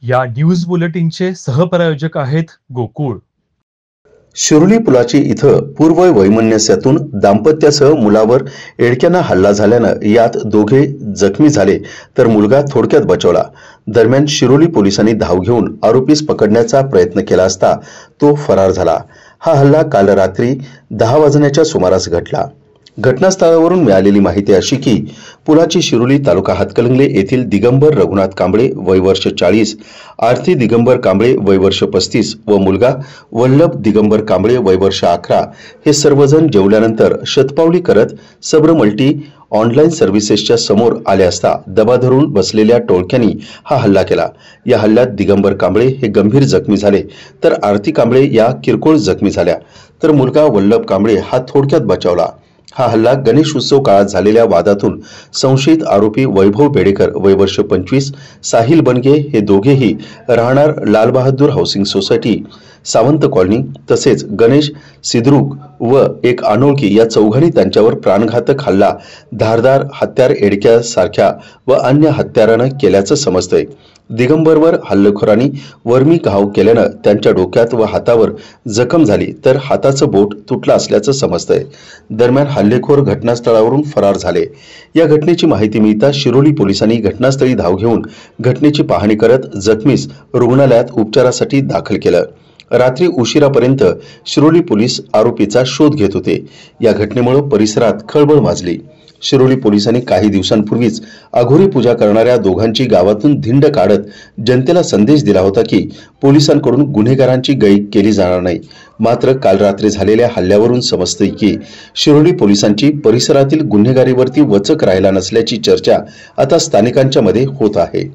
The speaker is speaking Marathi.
या न्यूज बुलेटिनचे सहप्रायोजक आहेत गोकुळ। शिरोली पुलाची इथं पूर्व वैमनस्यातून दाम्पत्यासह मुलावर एडक्यानं हल्ला झाल्यानं यात दोघे जखमी झाले तर मुलगा थोडक्यात बचावला। दरम्यान शिरोली पोलिसांनी धाव घेऊन आरोपीस पकडण्याचा प्रयत्न केला असता तो फरार झाला। हा हल्ला काल रात्री 10 वाजण्याच्या सुमारास घडला। घटनास्थळावरून मिळालेली माहिती अशी की पुलाची शिरोली तालुका हातकणंगले येथील दिगंबर रघुनाथ कांबळे वय वर्ष 40, आरती दिगंबर कांबळे वय वर्ष 35 व मुलगा वल्लभ दिगंबर कांबळे वय वर्ष 11 हे सर्वजण जेवल्यानंतर शतपावली करत सब्र मल्टी ऑनलाईन सर्व्हिसेसच्या समोर आले असता दबा धरून बसलेल्या टोळक्यांनी हा हल्ला केला। या हल्ल्यात दिगंबर कांबळे हे गंभीर जखमी झाले तर आरती कांबळे या किरकोळ जखमी झाल्या तर मुलगा वल्लभ कांबळे हा थोडक्यात बचावला। हा हल्ला गणेश उत्सव काळात झालेल्या वादातून संशयित आरोपी वैभव बेडेकर वय वर्ष 25, साहिल बनगे हे दोघेही राहणार Lal Bahadur housing society Sawant colony तसेच गणेश सिद्रुक व एक अनोळखी या चौघांनी त्यांच्यावर प्राणघातक हल्ला धारदार हत्यार एडक्या सारख्या व अन्य हत्यारानं केल्याचं समजतंय। दिगंबरवर हल्लेखोरांनी वर्मी घाव केल्यानं त्यांच्या डोक्यात व हातावर जखम झाली तर हाताचं बोट तुटलं असल्याचं समजतंय। दरम्यान हल्लेखोर घटनास्थळावरून फरार झाले। या घटनेची माहिती मिळताच शिरोली पोलिसांनी घटनास्थळी धाव घेऊन घटनेची पाहणी करत जखमीस रुग्णालयात उपचारासाठी दाखल केलं। रात्री उशिरापर्यंत शिरोली पोलीस आरोपीचा शोध घेत होते। या घटनेमुळे परिसरात खळबळ माजली। शिरोली पोलिसांनी काही दिवसांपूर्वीच अघोरी पूजा करणाऱ्या दोघांची गावातून धिंड काढत जनतेला संदेश दिला होता की पोलिसांकडून गुन्हेगारांची गय केली जाणार नाही। मात्र काल रात्री झालेल्या हल्ल्यावरून समजते की शिरोली पोलिसांची परिसरातील गुन्हेगारीवरती वचक राहिला नसल्याची चर्चा आता स्थानिकांच्या मध्ये होत आहे।